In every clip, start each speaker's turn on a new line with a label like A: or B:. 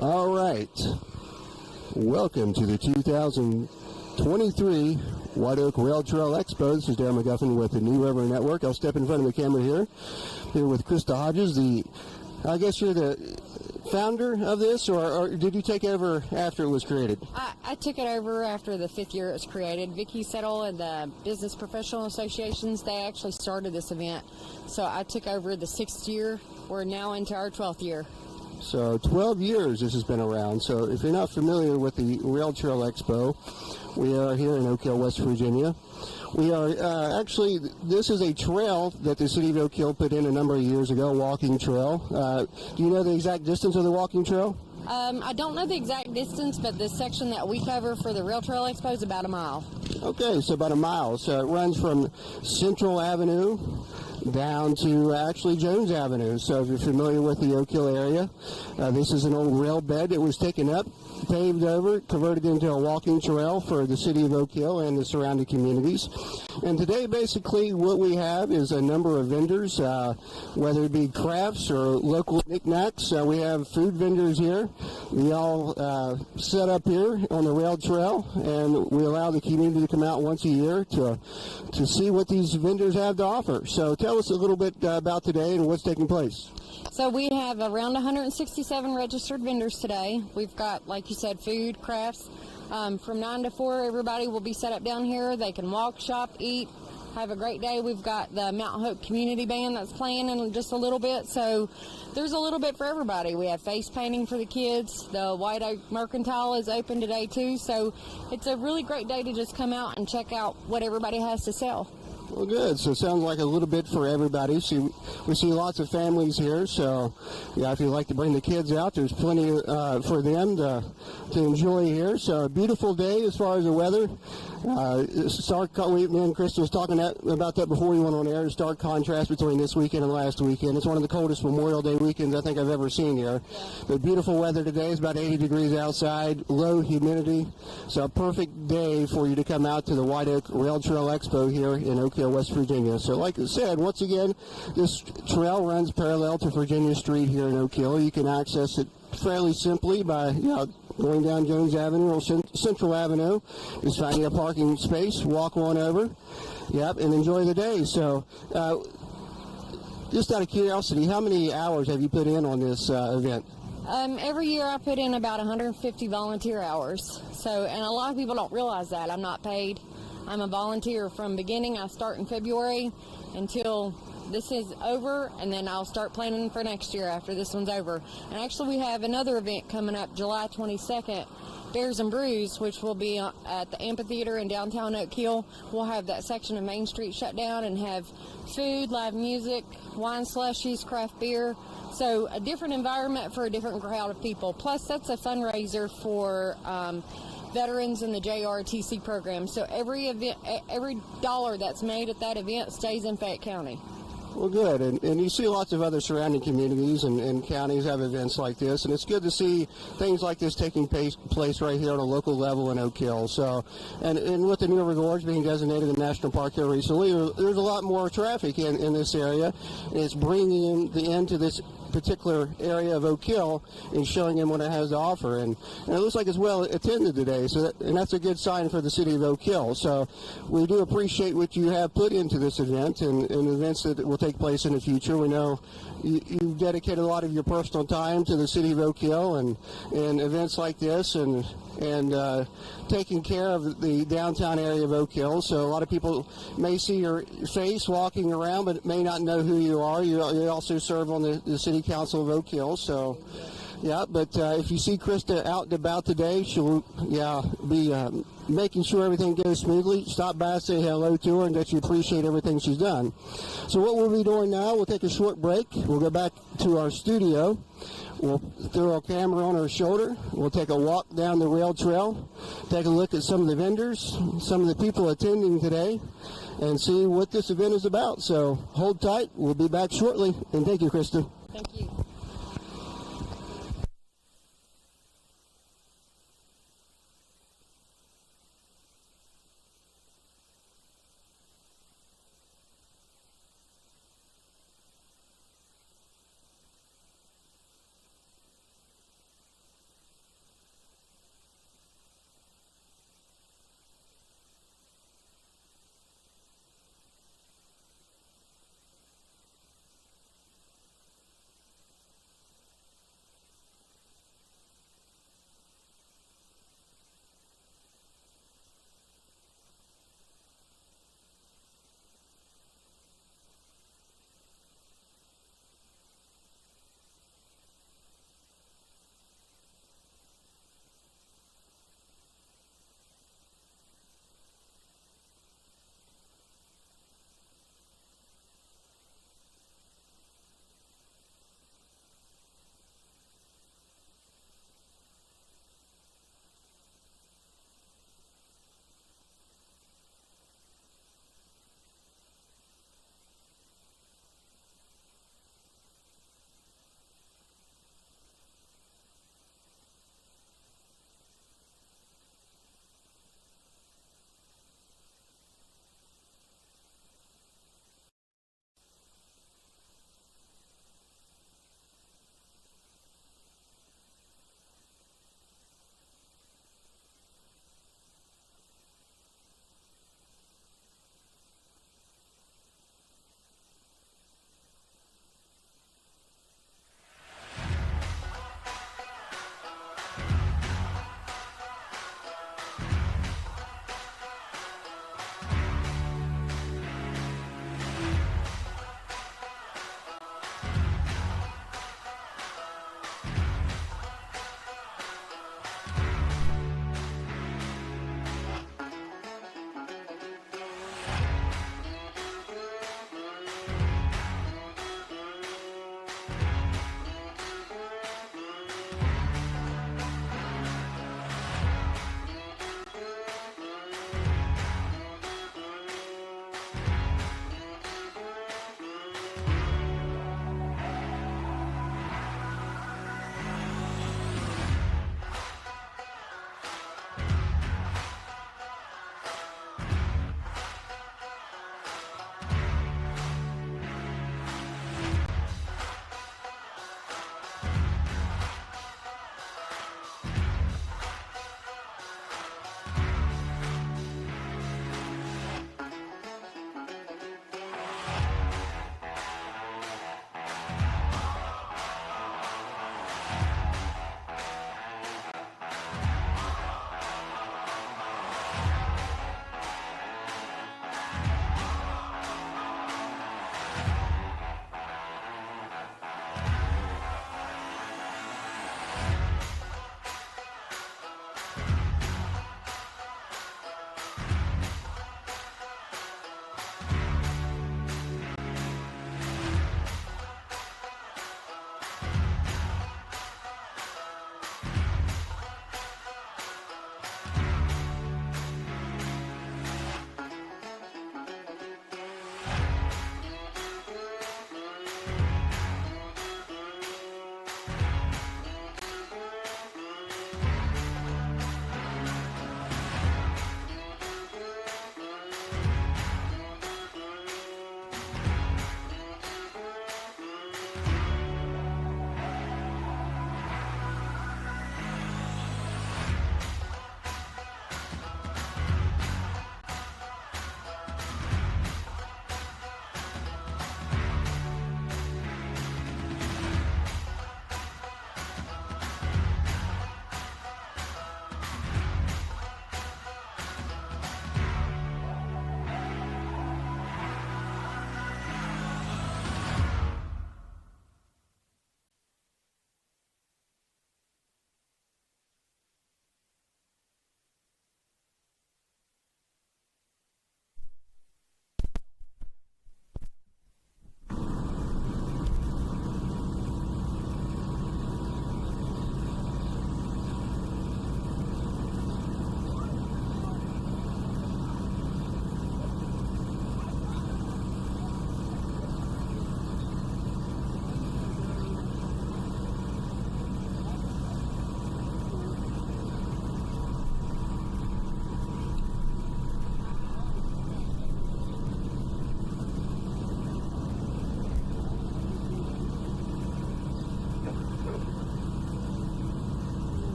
A: All right. Welcome to the 2023 White Oak Rail Trail Expo. This is Darren McGuffin with the New River Network. I'll step in front of the camera here with Krista Hodges. I guess you're the founder of this, or did you take over after it was created?
B: I took it over after the 5th year it was created. Vicky Settle and the Business Professional Associations, they actually started this event. So I took over the 6th year. We're now into our 12th year.
A: So 12 years this has been around. So if you're not familiar with the Rail Trail Expo, we are here in Oak Hill, West Virginia. We are actually, this is a trail that the city of Oak Hill put in a number of years ago, a walking trail. Do you know the exact distance of the walking trail?
B: I don't know the exact distance, but the section that we cover for the Rail Trail Expo is about a mile.
A: Okay, so about a mile. So it runs from Central Avenue down to actually Jones Avenue. So if you're familiar with the Oak Hill area, this is an old rail bed that was taken up, paved over, converted into a walking trail for the city of Oak Hill and the surrounding communities. And today, basically, what we have is a number of vendors, whether it be crafts or local knickknacks. We have food vendors here. We all set up here on the rail trail, and we allow the community to come out once a year to see what these vendors have to offer. So tell us a little bit about today and what's taking place.
B: So we have around 167 registered vendors today. We've got, like you said, food, crafts. From 9 to 4, everybody will be set up down here. They can walk, shop, eat, have a great day. We've got the Mount Hope Community Band that's playing in just a little bit. So there's a little bit for everybody. We have face painting for the kids. The White Oak Mercantile is open today too. So it's a really great day to just come out and check out what everybody has to sell.
A: Well, good. So it sounds like a little bit for everybody. So we see lots of families here. So, yeah, if you'd like to bring the kids out, there's plenty for them to enjoy here. So a beautiful day as far as the weather. Me and Krista was talking about that before we went on air. A stark contrast between this weekend and last weekend. It's one of the coldest Memorial Day weekends I think I've ever seen here. Yeah. But beautiful weather today. It's about 80 degrees outside, low humidity. So a perfect day for you to come out to the White Oak Rail Trail Expo here in Oak Hill, West Virginia. So like I said, once again, this trail runs parallel to Virginia Street here in Oak Hill. You can access it fairly simply by going down Jones Avenue or Central Avenue. Just finding a parking space, walk on over, and enjoy the day. So just out of curiosity, how many hours have you put in on this event?
B: Every year I put in about 150 volunteer hours. So, and a lot of people don't realize that. I'm not paid. I'm a volunteer from beginning. I start in February until this is over, and then I'll start planning for next year after this one's over. And actually we have another event coming up July 22nd, Bears and Brews, which will be at the amphitheater in downtown Oak Hill. We'll have that section of Main Street shut down and have food, live music, wine slushies, craft beer. So a different environment for a different crowd of people. Plus that's a fundraiser for veterans in the JRTC program. So every dollar that's made at that event stays in Fayette County.
A: Well, good. And you see lots of other surrounding communities and counties have events like this, and it's good to see things like this taking place right here on a local level in Oak Hill. So, and with the New River Gorge being designated a national park here recently, there's a lot more traffic in this area, and it's bringing the end to this particular area of Oak Hill and showing them what it has to offer, and it looks like it's well attended today, and that's a good sign for the city of Oak Hill. So we do appreciate what you have put into this event and events that will take place in the future. We know you've dedicated a lot of your personal time to the city of Oak Hill and events like this and taking care of the downtown area of Oak Hill. So a lot of people may see your face walking around but may not know who you are. You also serve on the City Council of Oak Hill. So yeah, but if you see Krista out and about today, she'll be making sure everything goes smoothly. Stop by, say hello to her, and that you appreciate everything she's done. So what we'll be doing now, we'll take a short break. We'll go back to our studio. We'll throw a camera on our shoulder. We'll take a walk down the rail trail, take a look at some of the vendors, some of the people attending today, and see what this event is about. So hold tight. We'll be back shortly. And thank you, Krista.
B: Thank you.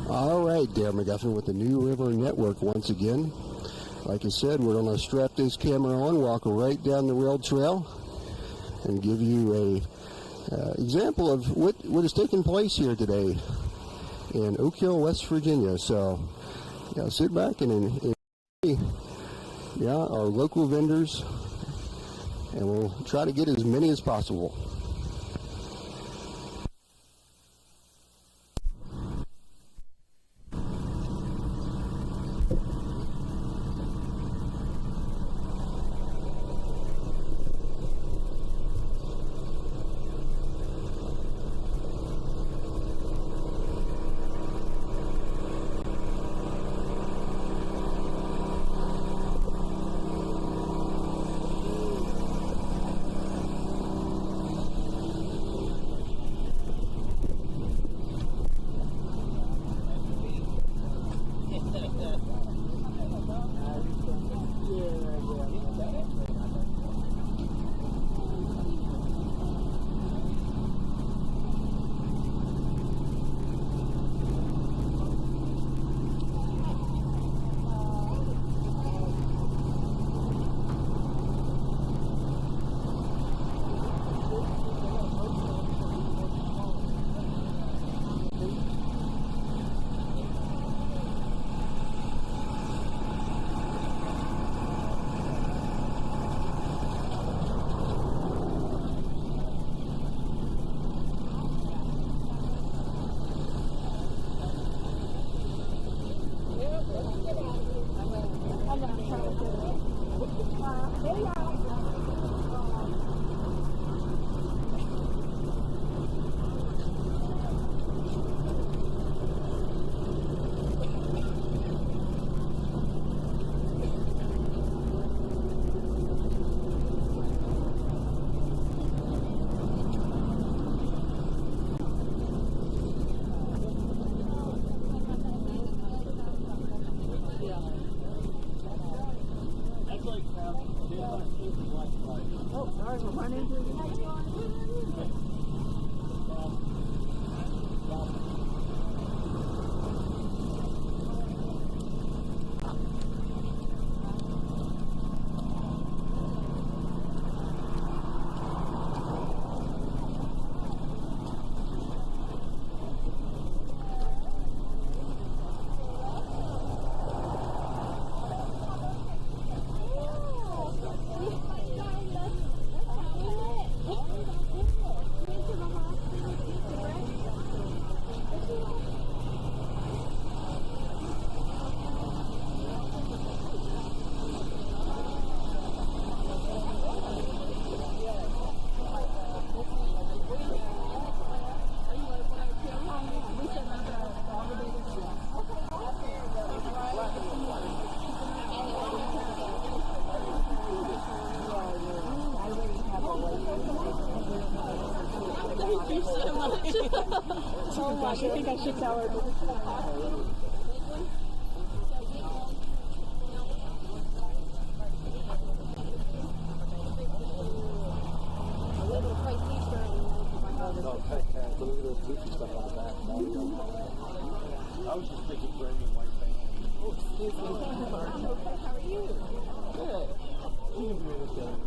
A: All right, Dale McGuffin with the New River Network once again. Like I said, we're going to strap this camera on, walk right down the rail trail, and give you a example of what is taking place here today in Oak Hill, West Virginia. So, yeah, sit back and our local vendors, and we'll try to get as many as possible.
C: Oh my, I think I should tell her.
D: I was just thinking for any white thing.
C: Oh, excuse me. I'm okay. How are you? Good.
D: You can do it again.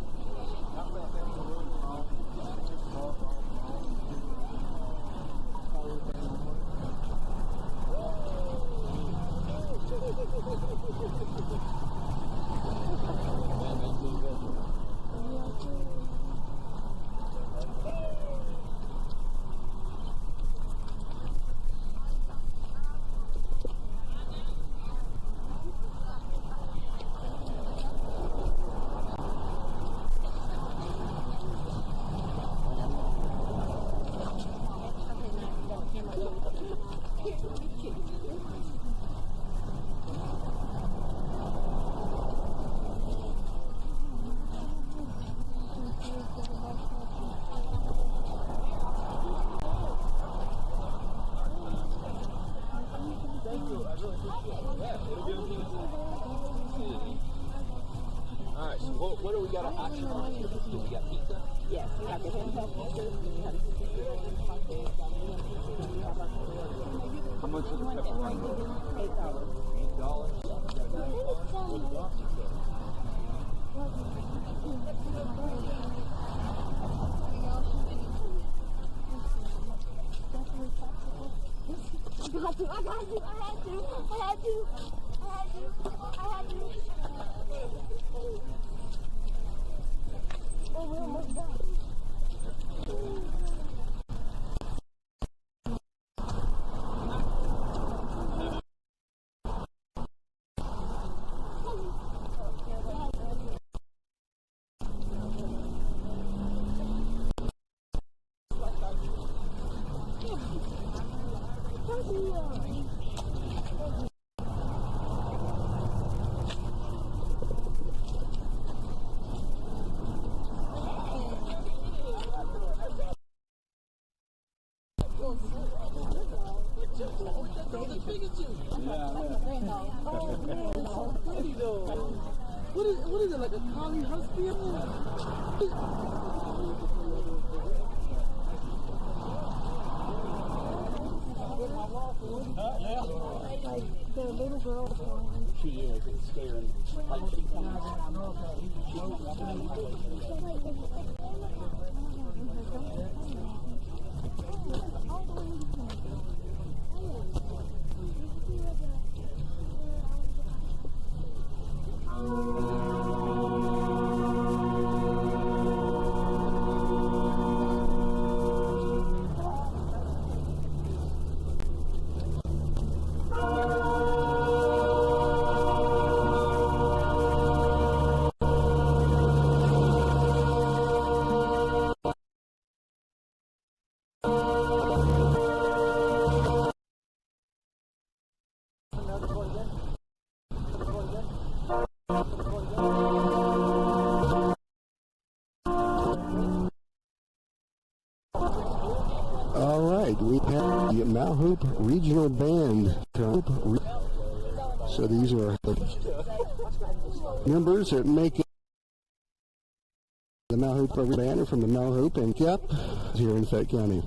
D: Alright, so what do we got an option on here? Do we got pizza?
C: Yes, we have the handheld pieces. We have the
D: How much is the pepperoni? $8.
C: I had to. Oh, we're almost done. What is it, like a collie husky? Like the little girl.
D: She is. It's scaring.
A: All right, we have the Mount Hope Regional Band. So these are the members that make the Mount Hope Band from the Mount Hope and Cap here in Fayette County.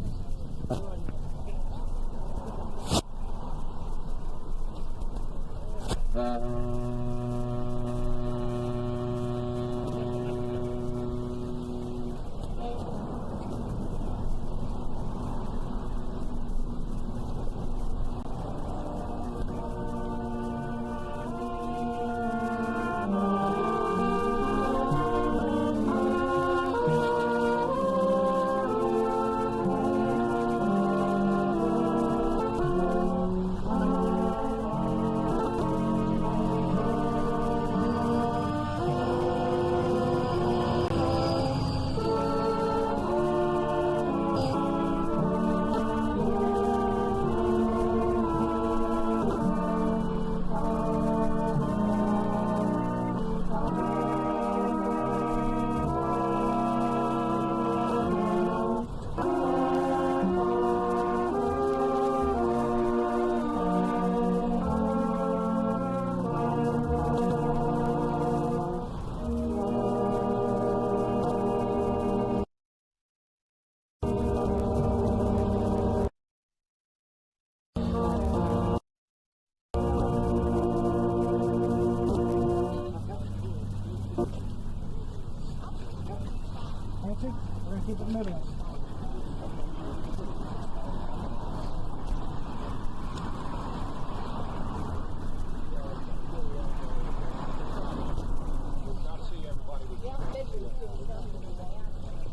E: We're going to keep it moving.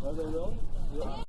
D: Are they really? Yeah.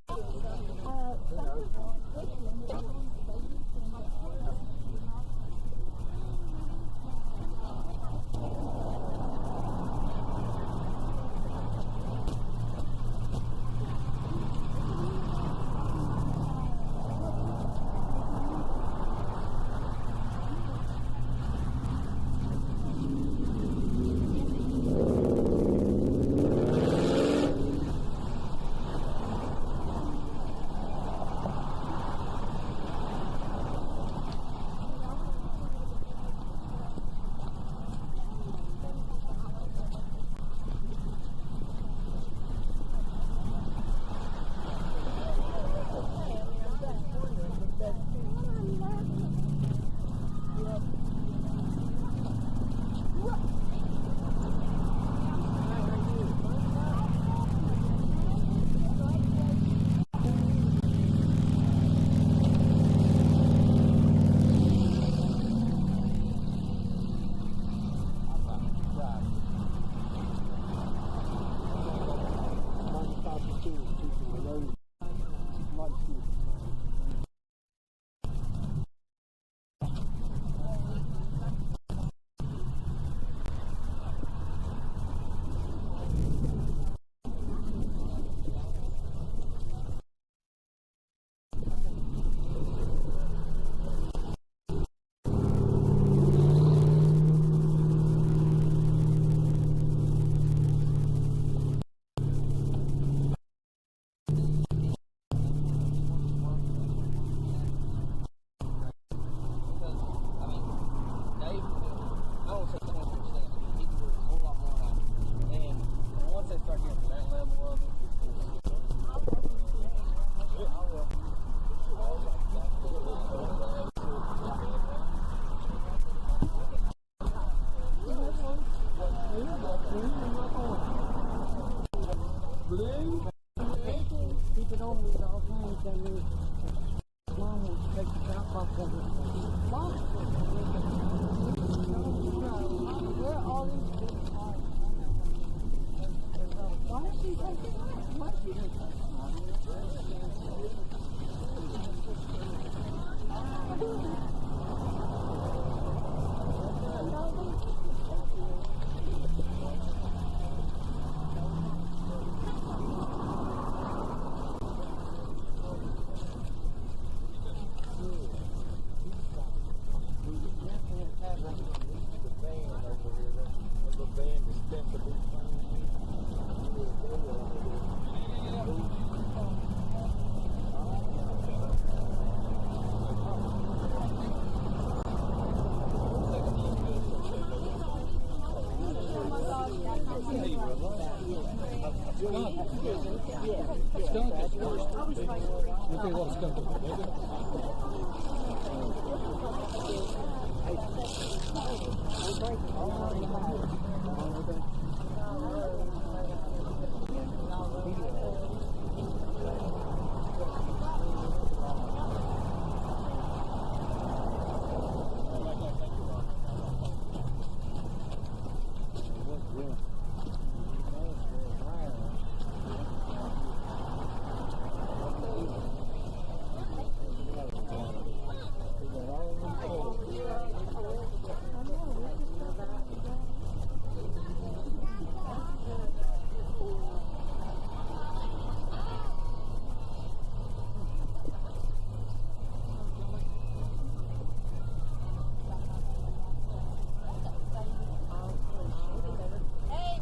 C: Hey,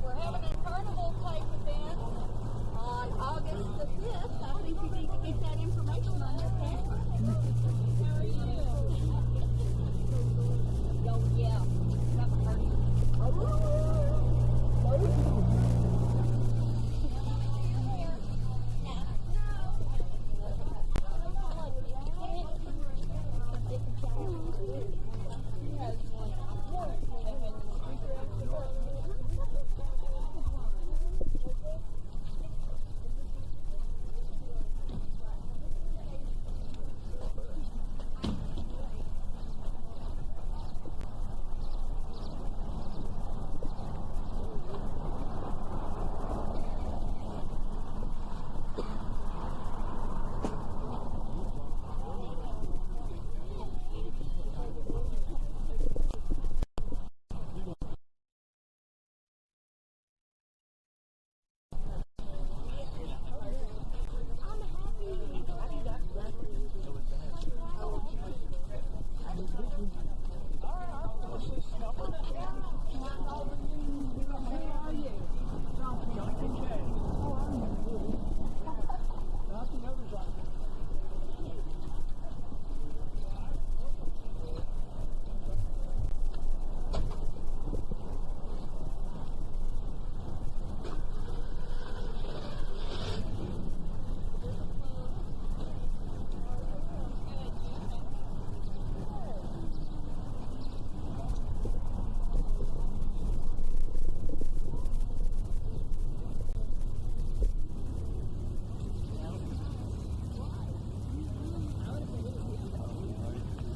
C: we're having a carnival type event on August the 5th. I think you need to get that information on your camera. How are you? Oh, yeah. Have a party.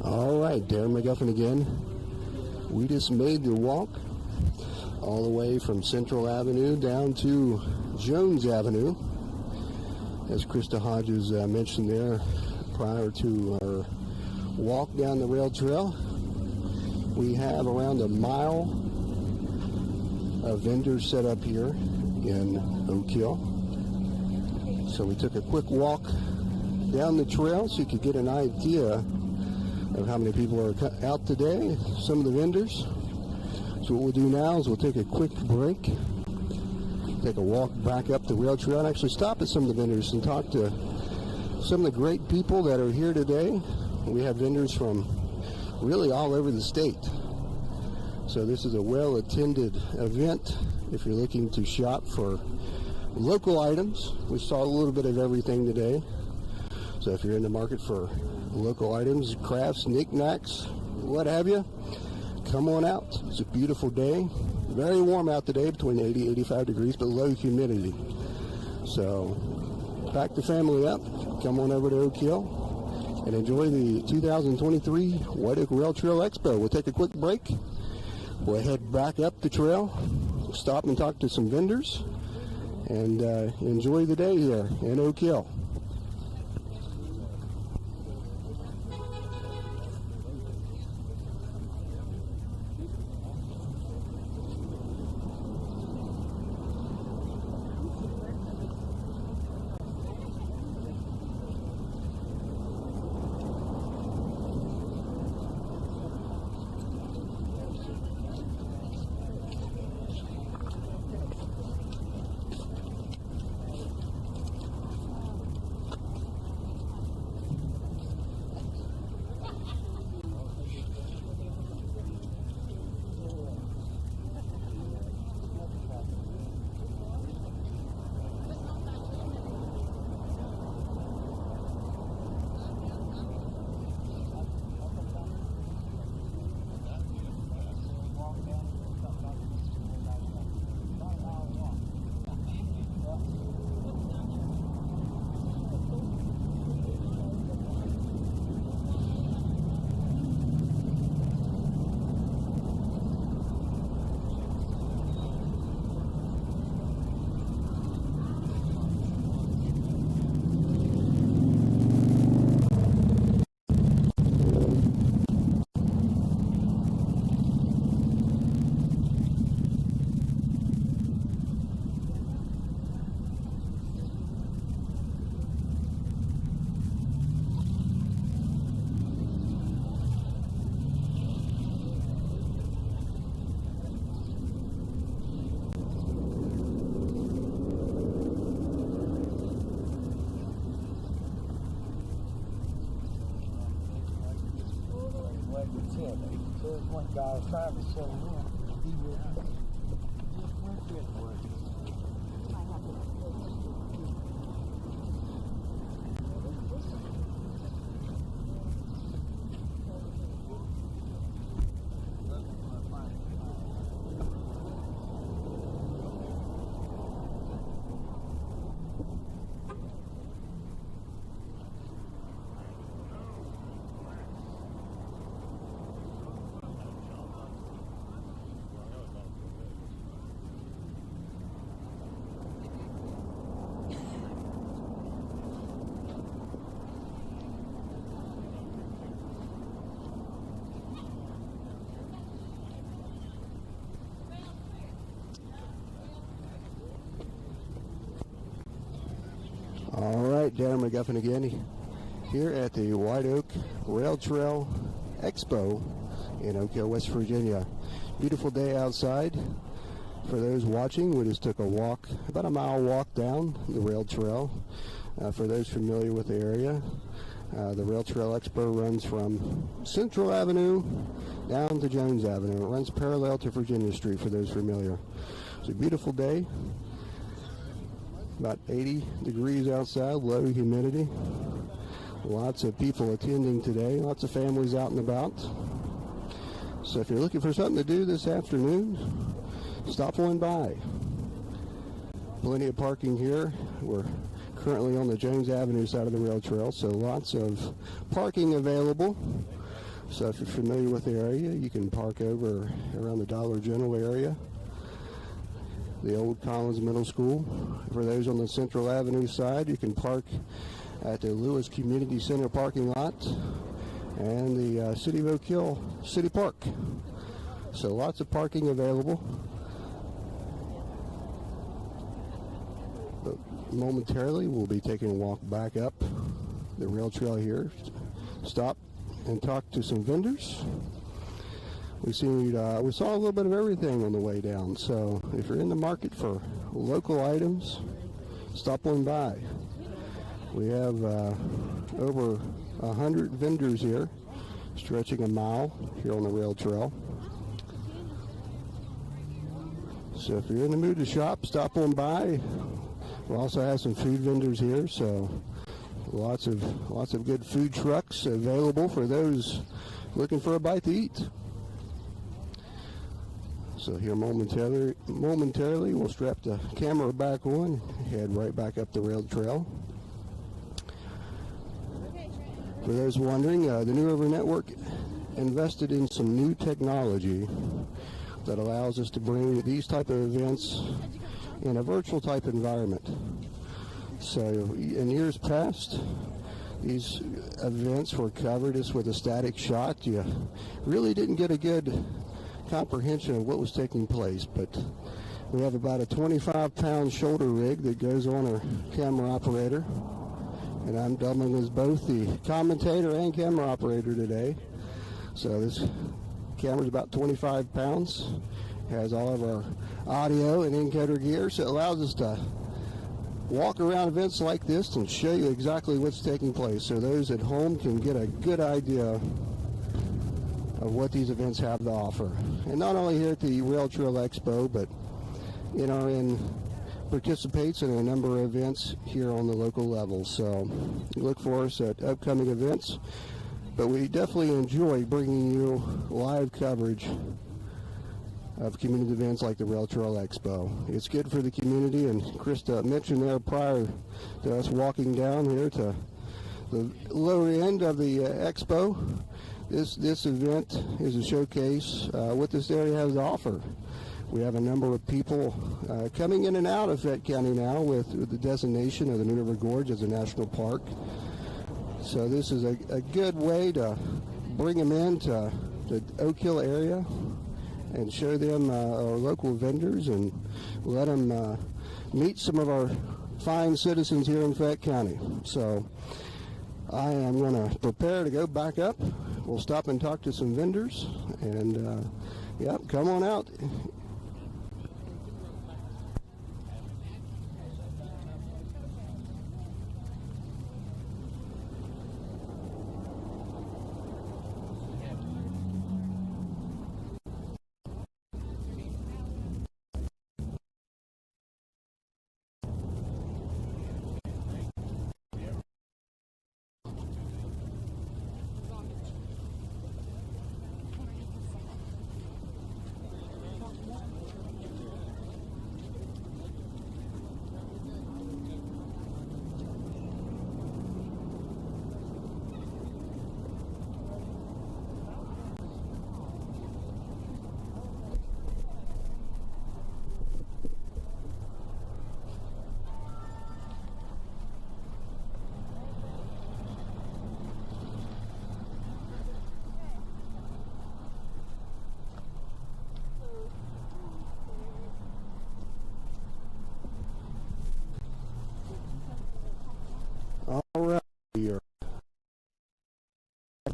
A: All right, Darren McGuffin again. We just made the walk all the way from Central Avenue down to Jones Avenue. As Krista Hodges mentioned there prior to our walk down the rail trail, we have around a mile of vendors set up here in Oak Hill. So we took a quick walk down the trail so you could get an idea of how many people are out today, some of the vendors. So what we'll do now is we'll take a quick break, take a walk back up the rail trail, and actually stop at some of the vendors and talk to some of the great people that are here today. We have vendors from really all over the state. So this is a well-attended event if you're looking to shop for local items. We saw a little bit of everything today. So if you're in the market for local items, crafts, knickknacks, what have you, come on out. It's a beautiful day. Very warm out today, between 80 and 85 degrees, but low humidity. So pack the family up, come on over to Oak Hill, and enjoy the 2023 White Oak Rail Trail Expo. We'll take a quick break. We'll head back up the trail, stop and talk to some vendors, and enjoy the day here in Oak Hill.
E: the 10. So it's one guy was trying to show him. He was just went this way.
A: All right, Darren McGuffin again here at the White Oak Rail Trail Expo in Oak Hill, West Virginia. Beautiful day outside. For those watching, we just took a walk, about a mile walk down the rail trail. For those familiar with the area, the Rail Trail Expo runs from Central Avenue down to Jones Avenue. It runs parallel to Virginia Street for those familiar. It's a beautiful day. About 80 degrees outside, low humidity. Lots of people attending today, lots of families out and about. So if you're looking for something to do this afternoon, stop on by. Plenty of parking here. We're currently on the Jones Avenue side of the rail trail, so lots of parking available. So if you're familiar with the area, you can park over around the Dollar General area, the old Collins Middle School. For those on the Central Avenue side, you can park at the Lewis Community Center parking lot and the City of Oak Hill City Park. So lots of parking available. But momentarily, we'll be taking a walk back up the rail trail here, stop and talk to some vendors. We saw a little bit of everything on the way down, so if you're in the market for local items, stop on by. We have over 100 vendors here, stretching a mile here on the rail trail. So if you're in the mood to shop, stop on by. We also have some food vendors here, so lots of good food trucks available for those looking for a bite to eat. So here momentarily, we'll strap the camera back on, head right back up the rail trail. For those wondering, the New River Network invested in some new technology that allows us to bring these type of events in a virtual type environment. So in years past, these events were covered just with a static shot. You really didn't get a good comprehension of what was taking place, but we have about a 25-pound shoulder rig that goes on our camera operator, and I'm doubling as both the commentator and camera operator today. So this camera's about 25 pounds, has all of our audio and encoder gear, so it allows us to walk around events like this and show you exactly what's taking place, so those at home can get a good idea of what these events have to offer. And not only here at the Rail Trail Expo, but participates in a number of events here on the local level. So look for us at upcoming events. But we definitely enjoy bringing you live coverage of community events like the Rail Trail Expo. It's good for the community, and Krista mentioned there prior to us walking down here to the lower end of the expo. This event is a showcase what this area has to offer. We have a number of people coming in and out of Fayette County now with the designation of the New River Gorge as a national park. So this is a good way to bring them into the Oak Hill area and show them our local vendors and let them meet some of our fine citizens here in Fayette County. So I am going to prepare to go back up. We'll stop and talk to some vendors, and come on out.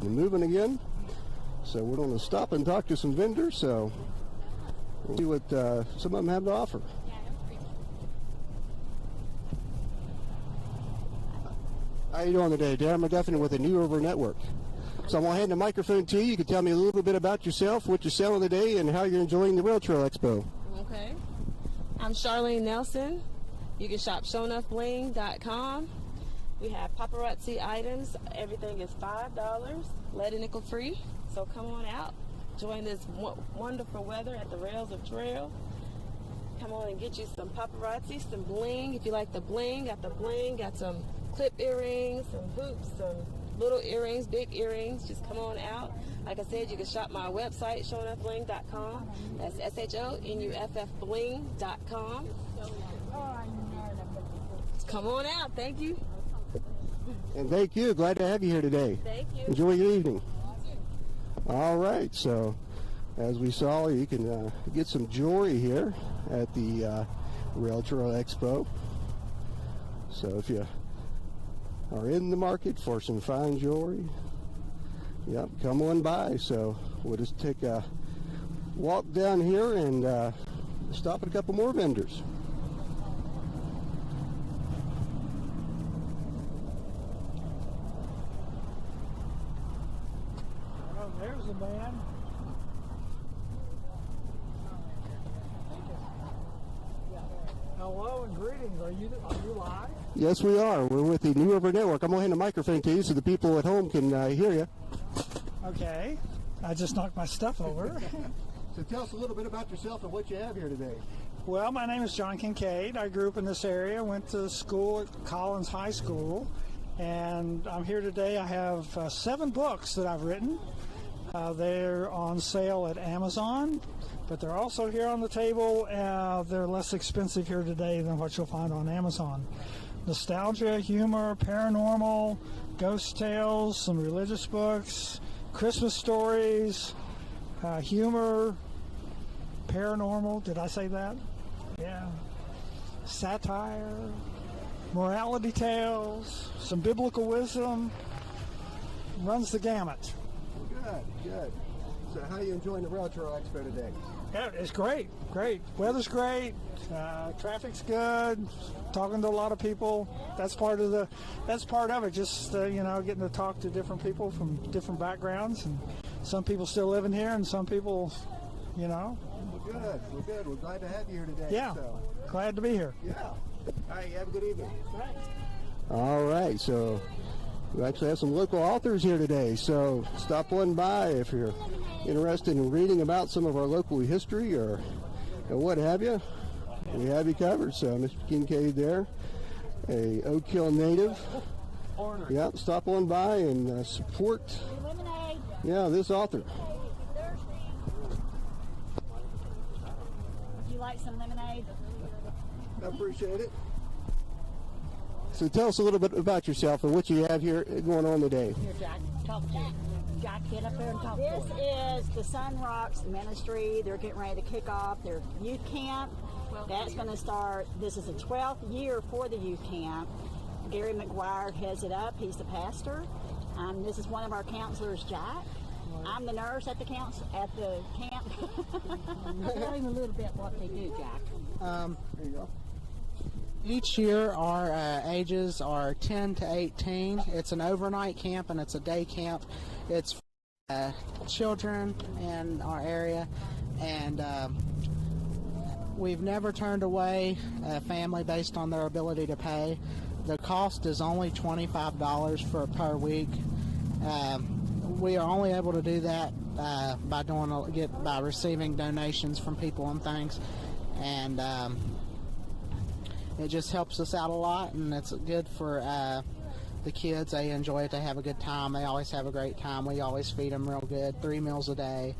A: and moving again. So we're going to stop and talk to some vendors. So we'll see what some of them have to offer. How you doing today? Darren McGuffin with the New River Network. So I'm going to hand the microphone to you. You can tell me a little bit about yourself, what you're selling today, and how you're enjoying the Rail Trail Expo.
F: Okay. I'm Charlene Nelson. You can shop shownuffbling.com. We have paparazzi items. Everything is $5, lead and nickel free. So come on out. Join this wonderful weather at the Rails of Trail. Come on and get you some paparazzi, some bling. If you like the bling, got some clip earrings, some hoops, some little earrings, big earrings. Just come on out. Like I said, you can shop my website, shownuffbling.com. That's SHONUFF bling.com. Come on out. Thank you.
A: And thank you. Glad to have you here today.
F: Thank you.
A: Enjoy your evening. All right. So as we saw, you can get some jewelry here at the Rail Trail Expo. So if you are in the market for some fine jewelry, yep, come on by. So we'll just take a walk down here and stop at a couple more vendors.
E: Oh, there's the man. Hello and greetings. Are you live?
A: Yes, we are. We're with the New River Network. I'm going to hand the microphone to you so the people at home can hear you.
E: Okay. I just knocked my stuff over.
A: So tell us a little bit about yourself and what you have here today.
E: Well, my name is John Kincaid. I grew up in this area, went to school at Collins High School, and I'm here today. I have 7 books that I've written. They're on sale at Amazon, but they're also here on the table. They're less expensive here today than what you'll find on Amazon. Nostalgia, humor, paranormal, ghost tales, some religious books, Christmas stories, humor, paranormal, did I say that? Yeah. Satire, morality tales, some biblical wisdom, runs the gamut.
A: Good, good. So how are you enjoying the Rail Trail Expo today?
E: Yeah, it's great, great. Weather's great, traffic's good, talking to a lot of people. That's part of it, just, getting to talk to different people from different backgrounds, and some people still living here and some people,
A: Well, good, well, good. We're glad to have you here today.
E: Yeah,
A: so.
E: Glad to be here.
A: Yeah. All right, you have a good evening.
E: Thanks.
A: All right, so we actually have some local authors here today, so stop on by if you're interested in reading about some of our local history or what have you. We have you covered. So Mr. Kincaid there, a Oak Hill native. Yep, stop on by and support this author.
C: Would you like some lemonade?
A: I appreciate it. So tell us a little bit about yourself and what you have here going on today.
C: Here, Jack, talk to you. Jack, get up there and talk to you. This is the Sun Rocks Ministry. They're getting ready to kick off their youth camp. That's going to start. This is the 12th year for the youth camp. Gary McGuire heads it up. He's the pastor. This is one of our counselors, Jack. I'm the nurse at the camp. Tell him a little bit what they do, Jack.
A: There you go.
G: Each year our ages are 10 to 18. It's an overnight camp and it's a day camp. It's for children in our area, and we've never turned away a family based on their ability to pay. The cost is only $25 per week. We are only able to do that by receiving donations from people and things, and it just helps us out a lot, and it's good for the kids. They enjoy it. They have a good time. They always have a great time. We always feed them real good, 3 meals a day.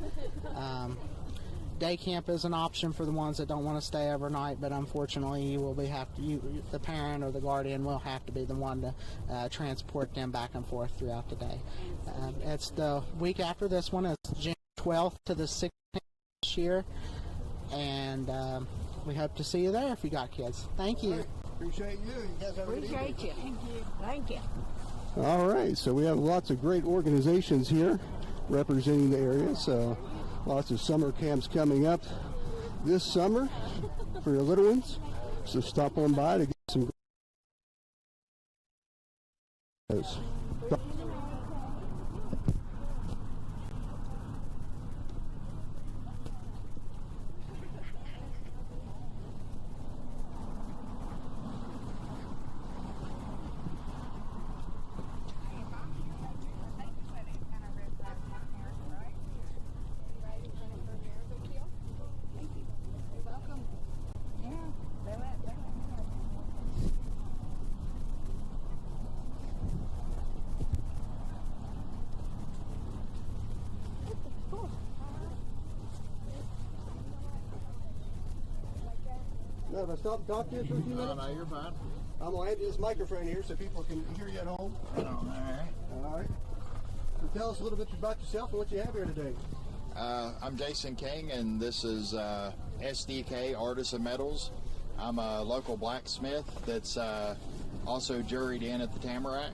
G: Day camp is an option for the ones that don't want to stay overnight, but unfortunately the parent or the guardian will have to be the one to transport them back and forth throughout the day. It's the week after this one. It's June 12th to the 16th this year, and we hope to see you there if you got kids. Thank you.
A: Appreciate you. You guys have a good evening.
C: Appreciate you. Thank you.
A: All right, so we have lots of great organizations here representing the area. So lots of summer camps coming up this summer for your little ones. So stop on by to get some. No, if I stop talking to you for a few minutes?
H: No, you're fine.
A: I'm going to hand you this microphone here so people can hear you at home.
H: All right.
A: All right. So tell us a little bit about yourself and what you have here today.
H: I'm Jason King, and this is SDK Artisan Metals. I'm a local blacksmith that's also juried in at the Tamarack.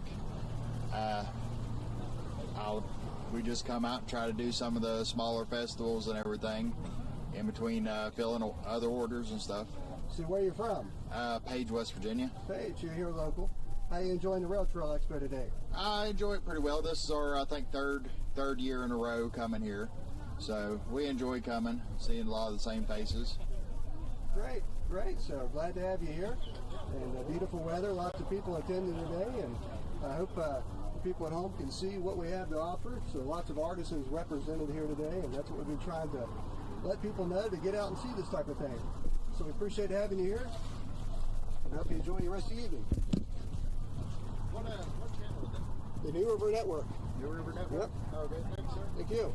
H: We just come out and try to do some of the smaller festivals and everything in between filling other orders and stuff.
A: So where are you from?
H: Page, West Virginia.
A: Page, you're here local. How are you enjoying the Rail Trail Expo today?
H: I enjoy it pretty well. This is our, I think, third year in a row coming here. So we enjoy coming, seeing a lot of the same faces.
A: Great, great. So glad to have you here. And beautiful weather, lots of people attending today. And I hope people at home can see what we have to offer. So lots of artisans represented here today, and that's what we've been trying to let people know to get out and see this type of thing. So we appreciate having you here. I hope you enjoy the rest of the evening.
H: What channel is that?
A: The New River Network.
H: New River Network?
A: Yep.
H: Okay, thanks, sir.
A: Thank you.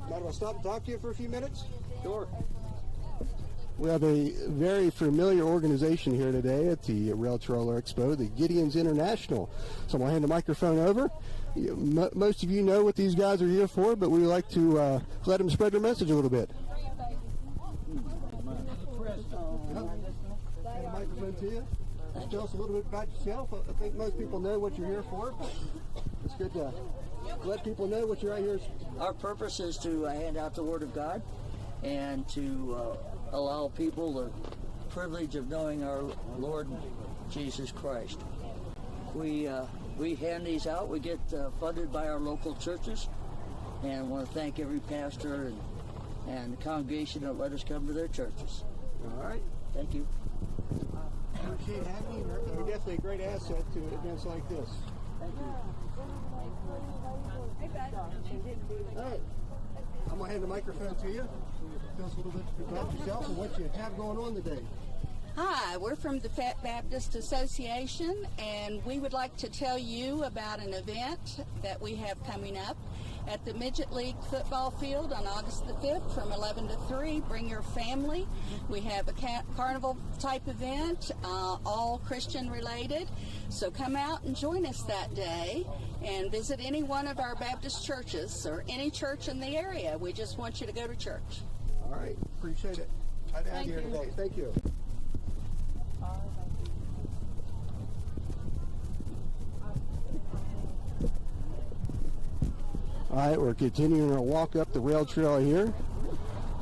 A: Mind if I stop and talk to you for a few minutes? Sure. We have a very familiar organization here today at the Rail Trail Expo, the Gideon's International. So I'm going to hand the microphone over. Most of you know what these guys are here for, but we would like to let them spread their message a little bit. Hand the microphone to you. Tell us a little bit about yourself. I think most people know what you're here for, but it's good to let people know what you're out here.
I: Our purpose is to hand out the Word of God and to allow people the privilege of knowing our Lord Jesus Christ. We hand these out. We get funded by our local churches, and I want to thank every pastor and the congregation that let us come to their churches.
A: All right.
I: Thank you.
A: Appreciate having you. You're definitely a great asset to events like this.
I: Thank you.
A: All right. I'm going to hand the microphone to you. Tell us a little bit about yourself and what you have going on today.
J: Hi, we're from the Fat Baptist Association, and we would like to tell you about an event that we have coming up at the Midget League football field on August the 5th from 11 to 3. Bring your family. We have a carnival type event, all Christian related. So come out and join us that day and visit any one of our Baptist churches or any church in the area. We just want you to go to church.
A: All right. Appreciate it. Glad to have you here today. Thank you. All right, we're continuing our walk up the rail trail here.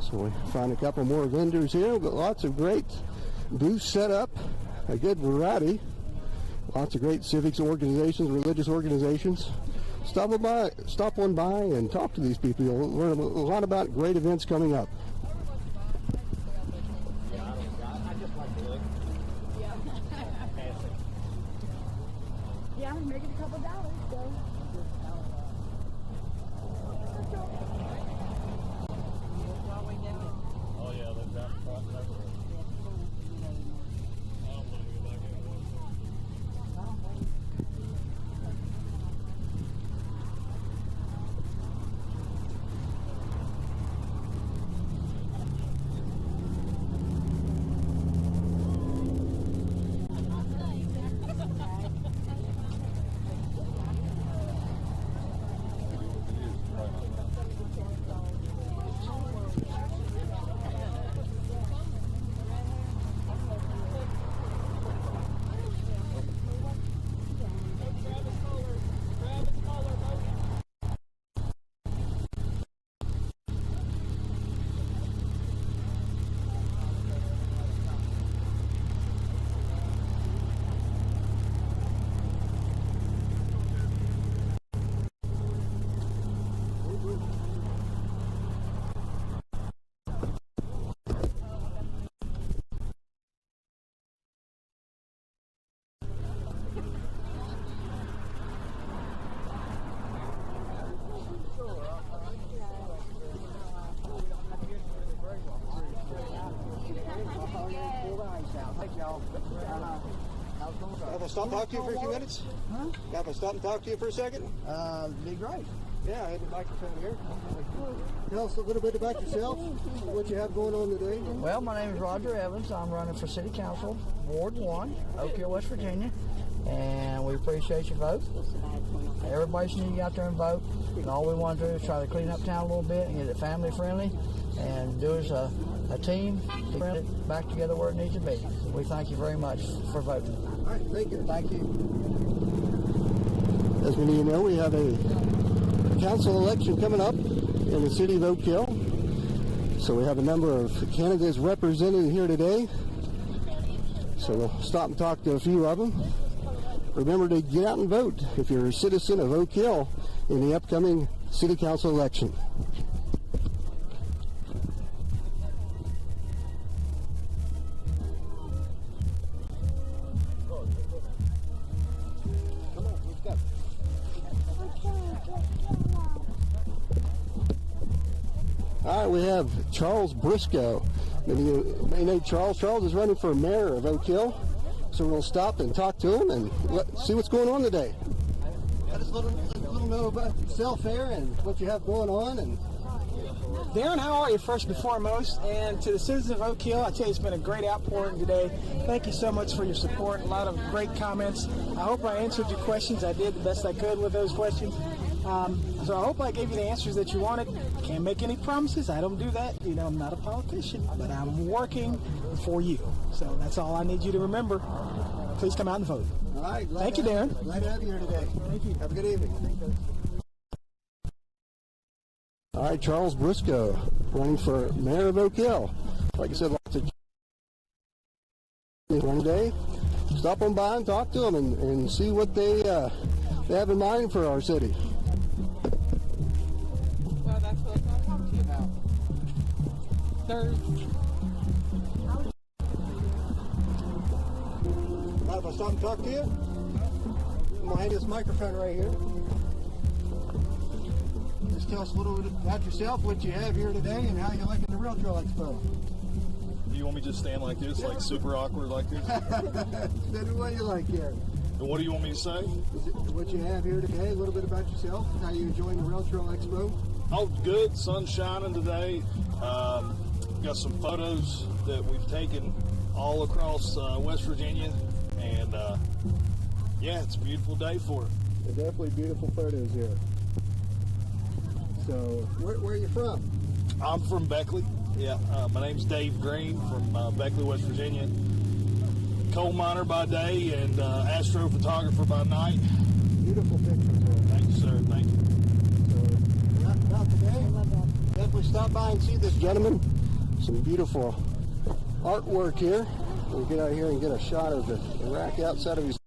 A: So we find a couple more vendors here. We've got lots of great booths set up, a good variety. Lots of great civics organizations, religious organizations. Stop on by and talk to these people. You'll learn a lot about great events coming up.
C: Yeah, I'm making a couple dollars, so.
D: Oh yeah, they've got front and everything.
K: Thank y'all.
L: Have I stop and talk to you for a few minutes?
K: Huh?
L: Have I stop and talk to you for a second?
K: Be great.
L: Yeah, I have a microphone here. Tell us a little bit about yourself, what you have going on today.
K: Well, my name is Roger Evans. I'm running for City Council, Ward 1, Oak Hill, West Virginia, and we appreciate your vote. Everybody should get out there and vote. And all we want to do is try to clean up town a little bit and get it family friendly and do as a team to bring it back together where it needs to be. We thank you very much for voting.
L: All right, thank you.
K: Thank you.
A: As many of you know, we have a council election coming up in the city of Oak Hill. So we have a number of candidates represented here today. So we'll stop and talk to a few of them. Remember to get out and vote if you're a citizen of Oak Hill in the upcoming city council election. All right, we have Charles Briscoe. Maybe you may know Charles. Charles is running for mayor of Oak Hill. So we'll stop and talk to him and see what's going on today.
L: Let us little know about yourself there and what you have going on. And
E: Darren, how are you, first and foremost? And to the citizens of Oak Hill, I tell you, it's been a great outpouring today. Thank you so much for your support. A lot of great comments. I hope I answered your questions. I did the best I could with those questions. So I hope I gave you the answers that you wanted. Can't make any promises. I don't do that. You know, I'm not a politician, but I'm working for you. So that's all I need you to remember. Please come out and vote.
L: all right,
E: Thank you, Darren.
L: Glad to have you here today.
E: Thank you.
L: Have a good evening.
A: All right, Charles Briscoe running for mayor of Oak Hill. Like I said, lots of one day. Stop on by and talk to them and see what they have in mind for our city.
F: Well, that's what I'm talking to you about.
L: Mind if I stop and talk to you? I'm going to hand you this microphone right here. Just tell us a little bit about yourself, what you have here today, and how you liking the Rail Trail Expo.
M: Do you want me to just stand like this, like super awkward like this?
L: Any way you like here.
M: And what do you want me to say?
L: What you have here today, a little bit about yourself, how you enjoying the Rail Trail Expo.
M: Oh, good. Sun's shining today. Got some photos that we've taken all across West Virginia, and yeah, it's a beautiful day for it.
L: They're definitely beautiful photos here. So, where are you from?
M: I'm from Beckley. Yeah, my name's Dave Green from Beckley, West Virginia. Coal miner by day and astrophotographer by night.
L: Beautiful pictures here.
M: Thank you, sir. Thank you.
L: So, not today.
A: Definitely stop by and see this gentleman. Some beautiful artwork here. We'll get out here and get a shot of the rack outside of his.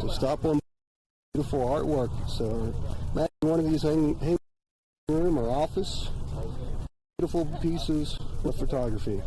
A: So stop on beautiful artwork. So imagine one of these hang room or office. Beautiful pieces of photography.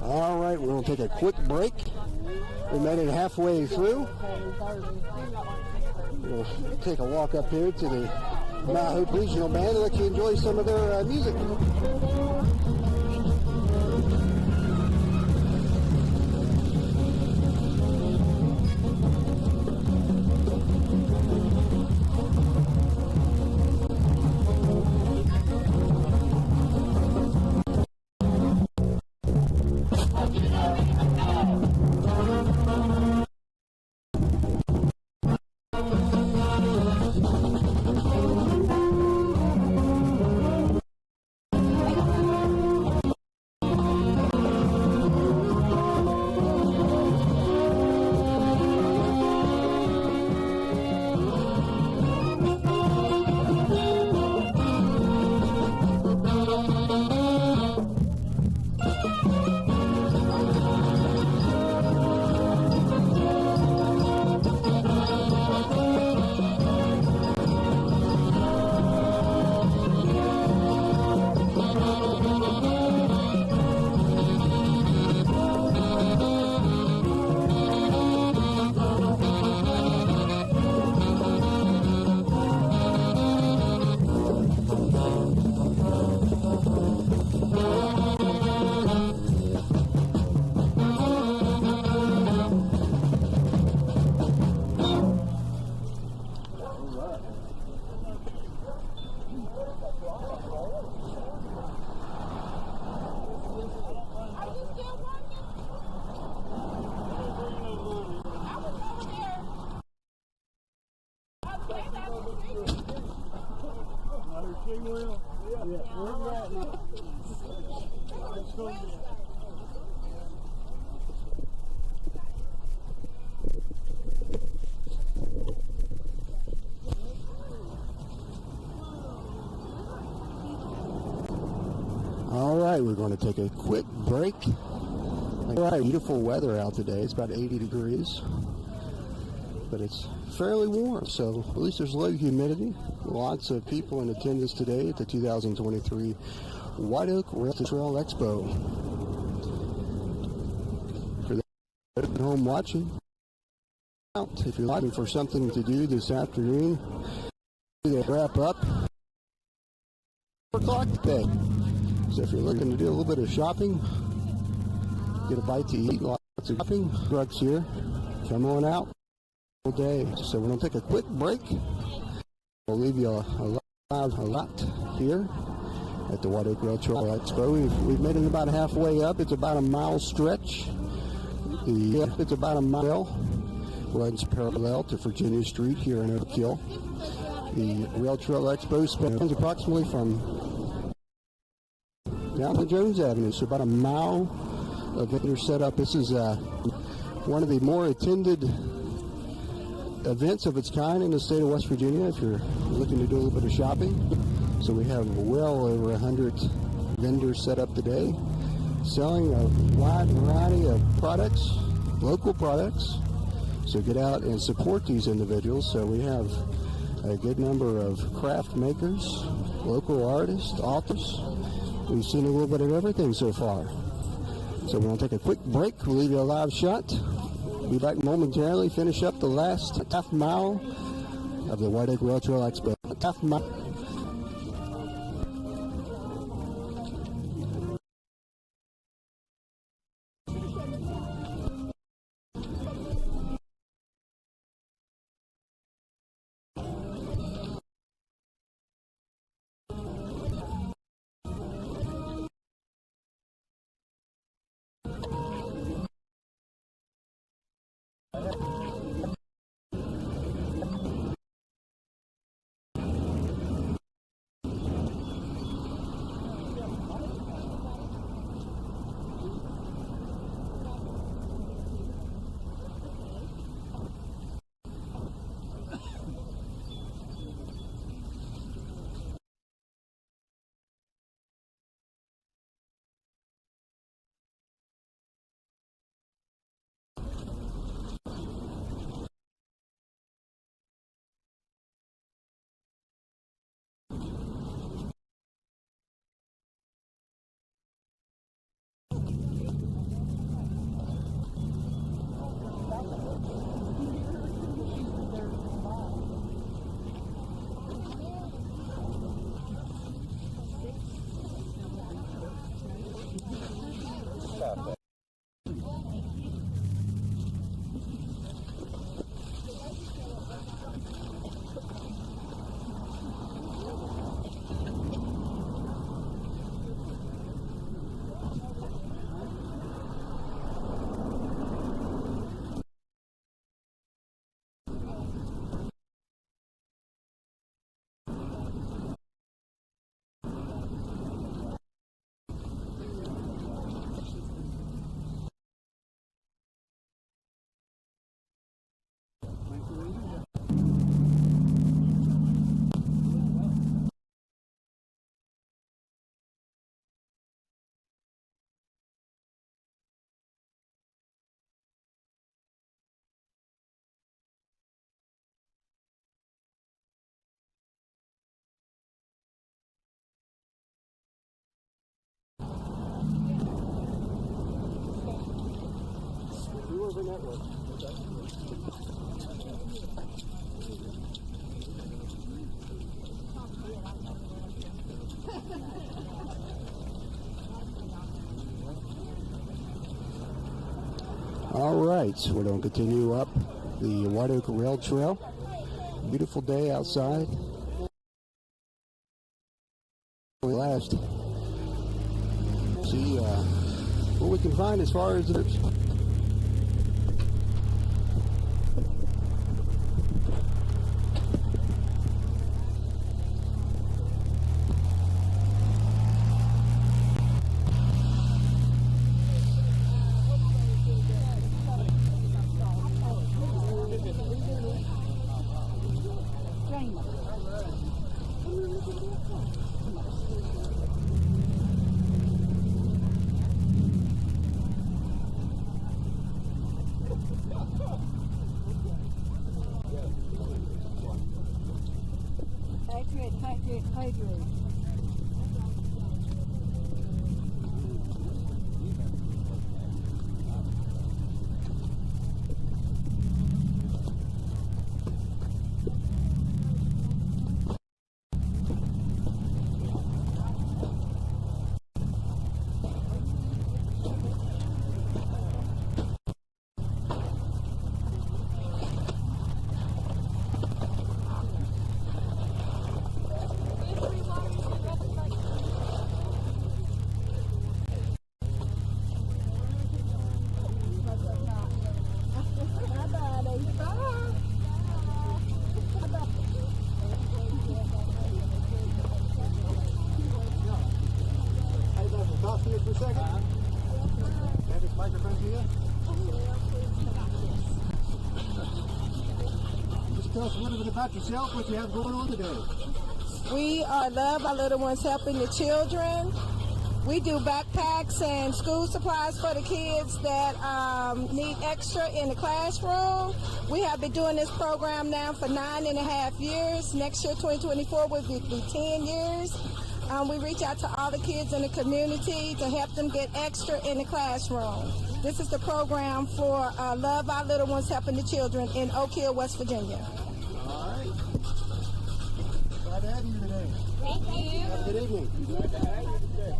A: All right, we're going to take a quick break. We made it halfway through. We'll take a walk up here to the Mount Hope Regional Band and let you enjoy some of their music. All right, we're going to take a quick break. All right, beautiful weather out today. It's about 80 degrees, but it's fairly warm, so at least there's low humidity. Lots of people in attendance today at the 2023 White Oak Rail Trail Expo. For those at home watching, if you're looking for something to do this afternoon, they wrap up 4 o'clock today. So if you're looking to do a little bit of shopping, get a bite to eat, lots of shopping trucks here, come on out all day. So we're going to take a quick break. We'll leave you a lot here at the White Oak Rail Trail Expo. We've made it about halfway up. It's about a mile stretch. It's about a mile. Runs parallel to Virginia Street here in Oak Hill. The Rail Trail Expo spans approximately from down to Jones Avenue, so about a mile of vendor setup. This is one of the more attended events of its kind in the state of West Virginia if you're looking to do a little bit of shopping. So we have well over 100 vendors set up today, selling a wide variety of products, local products. So get out and support these individuals. So we have a good number of craft makers, local artists, authors. We've seen a little bit of everything so far. So we're going to take a quick break. We'll leave you a live shot. Be back momentarily, finish up the last half mile of the White Oak Rail Trail Expo. Half mile. Network. All right, so we're going to continue up the White Oak Rail Trail. Beautiful day outside. Last, see what we can find as far as the
L: a second? Hand this microphone to you. Just tell us a little bit about yourself, what you have going on today.
N: We are Love Our Little Ones Helping the Children. We do backpacks and school supplies for the kids that need extra in the classroom. We have been doing this program now for 9.5 years. Next year, 2024, will be 10 years. We reach out to all the kids in the community to help them get extra in the classroom. This is the program for Love Our Little Ones Helping the Children in Oak Hill, West Virginia.
L: All right. Glad to have you today.
N: Thank you.
L: Have a good evening. Glad to have you today.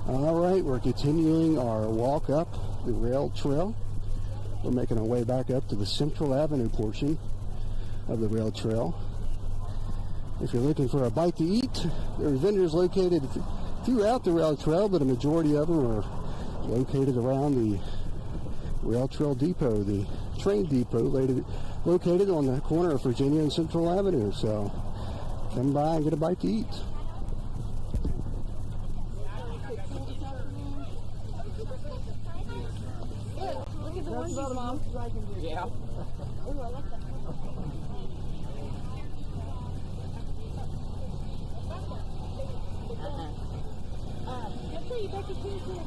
A: All right, we're continuing our walk up the rail trail. We're making our way back up to the Central Avenue portion of the rail trail. If you're looking for a bite to eat, there are vendors located throughout the rail trail, but a majority of them are located around the rail trail depot, the train depot located on the corner of Virginia and Central Avenue. So come by and get a bite to eat.
N: Look at the onesies, Mom.
K: Yeah.
N: Ooh, I like that. I'll tell you, Becky, please do it.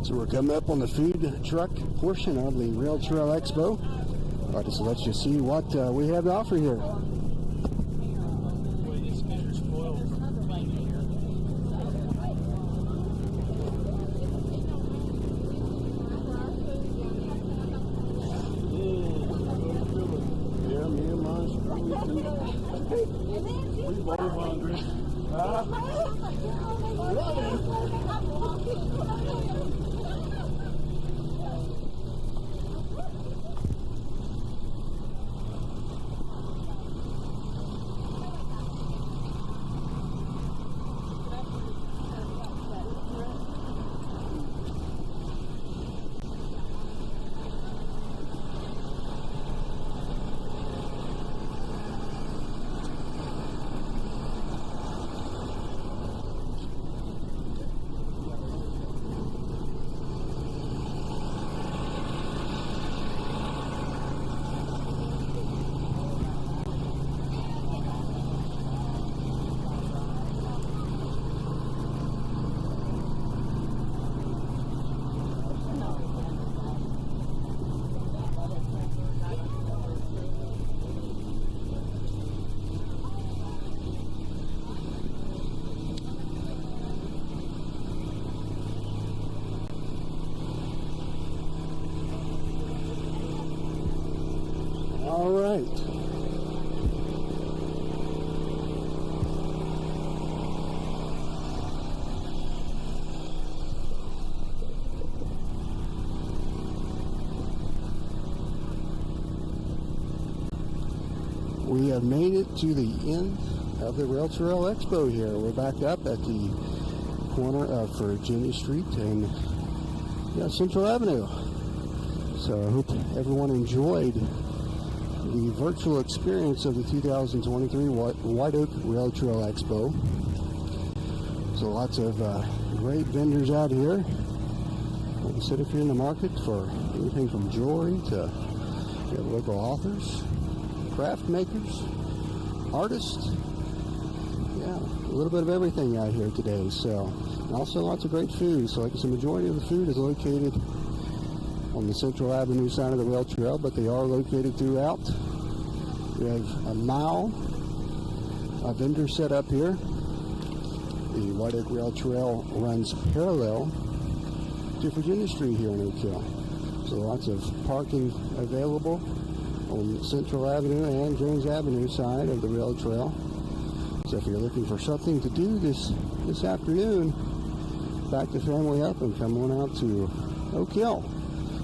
A: So we're coming up on the food truck portion of the Rail Trail Expo. I'll just let you see what we have to offer here.
M: We both hungry.
A: All right. We have made it to the end of the Rail Trail Expo here. We're back up at the corner of Virginia Street and Central Avenue. So I hope everyone enjoyed the virtual experience of the 2023 White Oak Rail Trail Expo. So lots of great vendors out here. Like I said, if you're in the market for anything from jewelry to local authors, craft makers, artists, yeah, a little bit of everything out here today. So, and also lots of great food. So like I said, the majority of the food is located on the Central Avenue side of the rail trail, but they are located throughout. We have a mile of vendors set up here. The White Oak Rail Trail runs parallel to Virginia Street here in Oak Hill. So lots of parking available on Central Avenue and Jones Avenue side of the rail trail. So if you're looking for something to do this afternoon, back the family up and come on out to Oak Hill.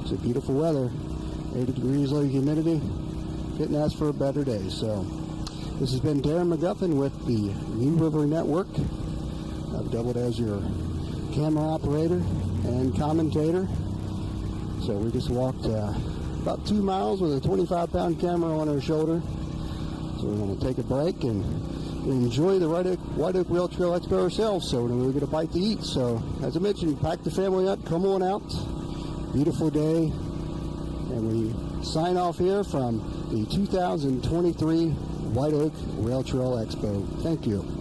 A: It's a beautiful weather, 80 degrees low humidity. Couldn't ask for a better day. So this has been Darren McGuffin with the New River Network. I've doubled as your camera operator and commentator. So we just walked about 2 miles with a 25-pound camera on our shoulder. So we're going to take a break and enjoy the White Oak Rail Trail Expo ourselves. So we're going to get a bite to eat. So as I mentioned, pack the family up, come on out. Beautiful day. And we sign off here from the 2023 White Oak Rail Trail Expo. Thank you.